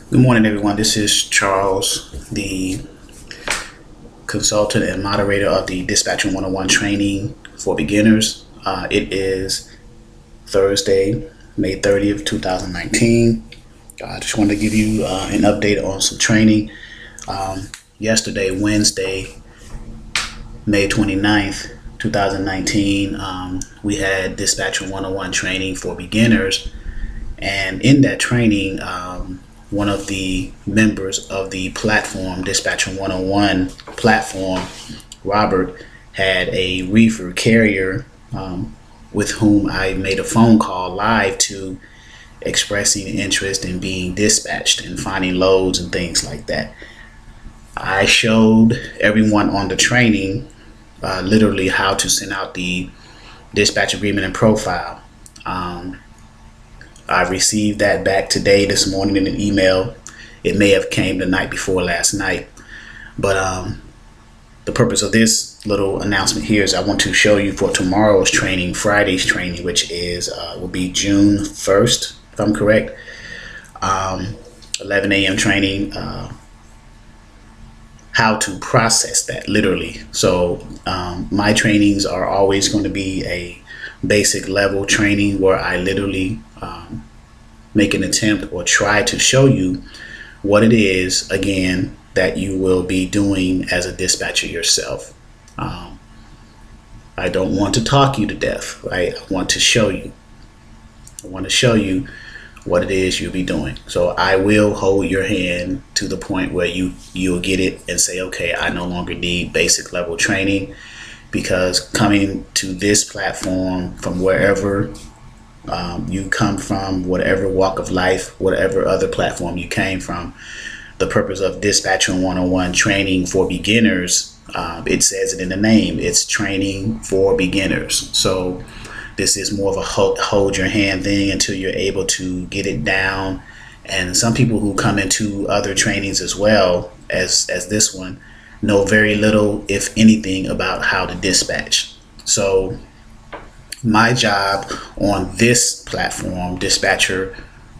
Good morning, everyone. This is Charles, the consultant and moderator of the Dispatching 101 training for beginners. It is Thursday, May 30th, 2019. I just wanted to give you an update on some training. Yesterday, Wednesday, May 29th, 2019, we had Dispatching 101 training for beginners. And in that training, one of the members of the platform, Dispatching 101 platform, Robert, had a reefer carrier with whom I made a phone call live to, expressing interest in being dispatched and finding loads and things like that. I showed everyone on the training literally how to send out the dispatch agreement and profile. I received that back today, this morning, in an email. It may have came the night before last night, but the purpose of this little announcement here is I want to show you for tomorrow's training, Friday's training, which is will be June 1st, if I'm correct, 11 a.m. training, how to process that literally. So my trainings are always going to be a basic level training where I literally make an attempt or try to show you what it is, again, that you will be doing as a dispatcher yourself. I don't want to talk you to death, right? I want to show you. I want to show you what it is you'll be doing. So I will hold your hand to the point where you'll get it and say, okay, I no longer need basic level training, because coming to this platform from wherever you come from, whatever walk of life, whatever other platform you came from, the purpose of Dispatching 101 training for beginners, it says it in the name, it's training for beginners. So this is more of a hold your hand thing until you're able to get it down. And some people who come into other trainings as well as this one know very little, if anything, about how to dispatch. So my job on this platform, Dispatcher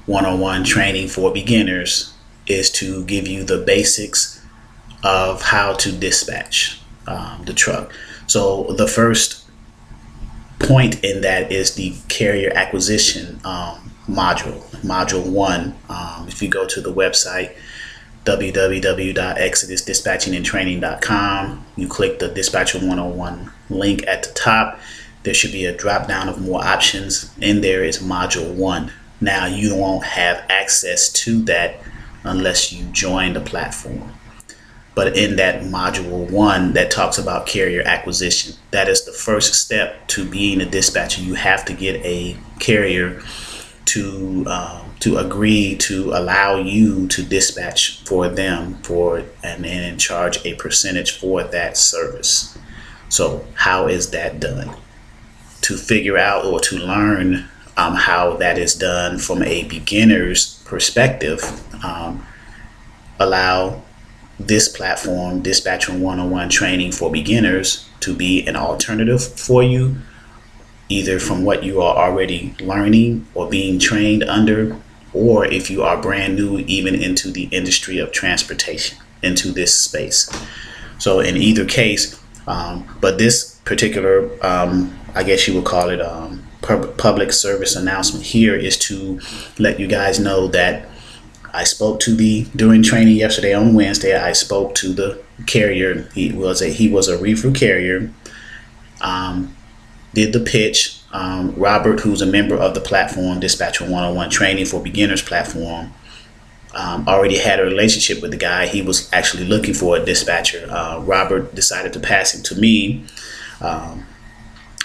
101 training for beginners, is to give you the basics of how to dispatch the truck. So the first point in that is the carrier acquisition module 1. If you go to the website www.exodusdispatchingandtraining.com, you click the Dispatcher 101 link at the top. There should be a drop down of more options. In there is module 1. Now you won't have access to that unless you join the platform. But in that module 1 that talks about carrier acquisition, that is the first step to being a dispatcher. You have to get a carrier to agree to allow you to dispatch for them and then charge a percentage for that service. So how is that done? To figure out or to learn how that is done from a beginner's perspective, allow this platform, Dispatching 101 training for beginners, to be an alternative for you, either from what you are already learning or being trained under, or if you are brand new even into the industry of transportation, into this space. So in either case, but this particular, I guess you would call it public service announcement here, is to let you guys know that I spoke to during training yesterday on Wednesday, I spoke to the carrier. He was a reefer carrier, did the pitch. Robert, who's a member of the platform, Dispatcher 101 training for beginners platform, already had a relationship with the guy. He was actually looking for a dispatcher. Robert decided to pass him to me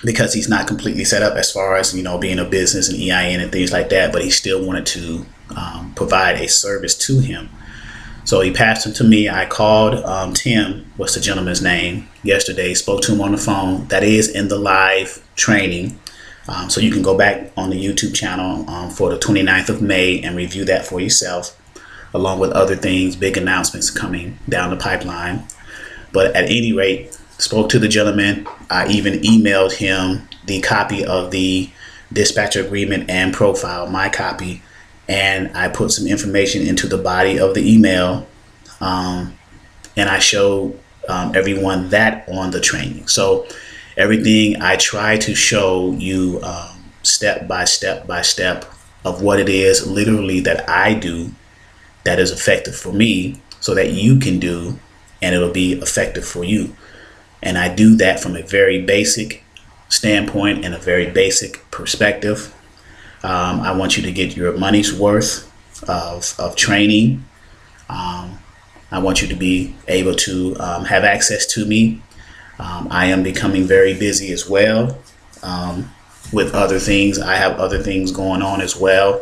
because he's not completely set up as far as, being a business and EIN and things like that, but he still wanted to provide a service to him. So he passed him to me. I called Tim, what's the gentleman's name, yesterday, spoke to him on the phone. That is in the live training. So you can go back on the YouTube channel for the 29th of May and review that for yourself, along with other things, big announcements coming down the pipeline. But at any rate, spoke to the gentleman. I even emailed him the copy of the dispatcher agreement and profile, my copy, and I put some information into the body of the email, and I show everyone that on the training. So everything I try to show you step by step by step of what it is literally that I do that is effective for me, so that you can do and it'll be effective for you. And I do that from a very basic standpoint and a very basic perspective. I want you to get your money's worth of training. I want you to be able to have access to me. I am becoming very busy as well with other things. I have other things going on as well.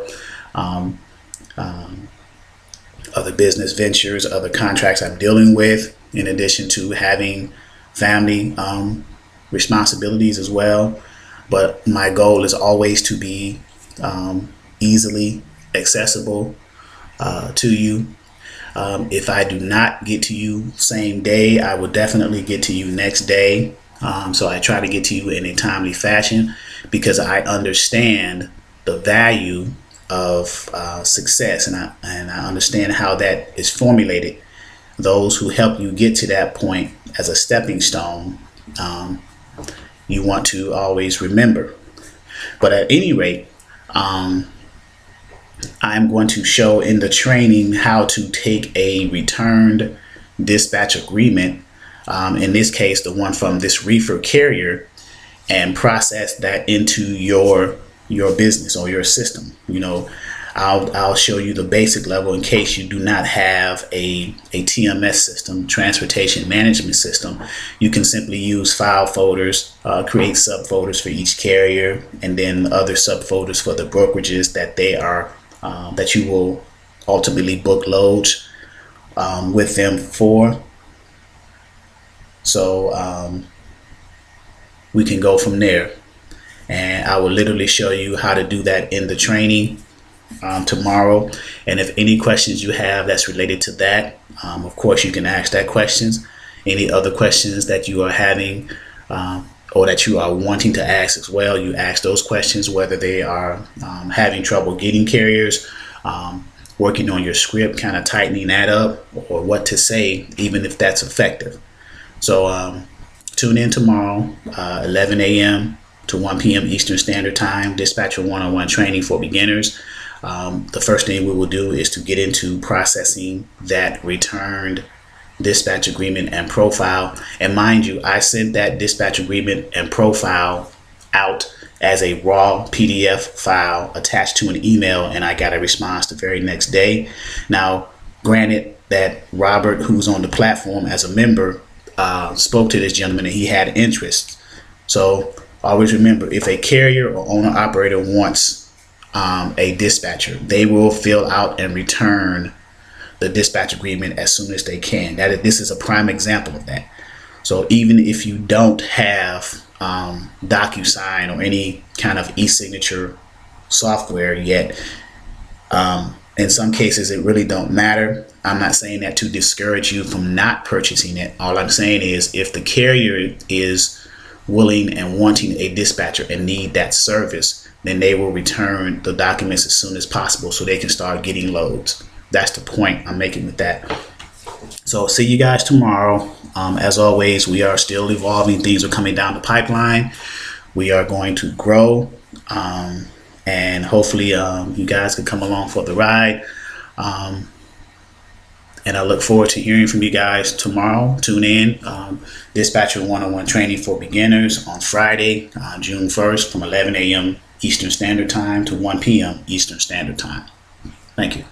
Other business ventures, other contracts I'm dealing with, in addition to having family responsibilities as well. But my goal is always to be easily accessible to you. If I do not get to you same day, I will definitely get to you next day. So I try to get to you in a timely fashion, because I understand the value of success, and I understand how that is formulated. Those who help you get to that point as a stepping stone, you want to always remember. But at any rate, I'm going to show in the training how to take a returned dispatch agreement, in this case the one from this reefer carrier, and process that into your business or your system. I'll show you the basic level in case you do not have a TMS system, transportation management system. You can simply use file folders, create subfolders for each carrier, and then other subfolders for the brokerages that they are that you will ultimately book loads with them for. So we can go from there, and I will literally show you how to do that in the training tomorrow. And if any questions you have that's related to that, of course you can ask that questions. Any other questions that you are having or that you are wanting to ask as well, you ask those questions, whether they are having trouble getting carriers, working on your script, kind of tightening that up, or what to say, even if that's effective. So tune in tomorrow, 11 a.m. to 1 p.m. Eastern Standard Time, Dispatcher 101 training for beginners. The first thing we will do is to get into processing that returned dispatch agreement and profile. And mind you, I sent that dispatch agreement and profile out as a raw PDF file attached to an email, and I got a response the very next day. Now, granted that Robert, who's on the platform as a member, spoke to this gentleman and he had interest. So always remember, if a carrier or owner operator wants a dispatcher, they will fill out and return the dispatch agreement as soon as they can. This is a prime example of that. So even if you don't have DocuSign or any kind of e-signature software yet, in some cases it really don't matter. I'm not saying that to discourage you from not purchasing it. All I'm saying is, if the carrier is willing and wanting a dispatcher and need that service, then they will return the documents as soon as possible so they can start getting loads. That's the point I'm making with that. So see you guys tomorrow. As always, we are still evolving. Things are coming down the pipeline. We are going to grow, and hopefully you guys can come along for the ride. And I look forward to hearing from you guys tomorrow. Tune in. Dispatcher 101 training for beginners on Friday, June 1st from 11 a.m. Eastern Standard Time to 1 p.m. Eastern Standard Time. Thank you.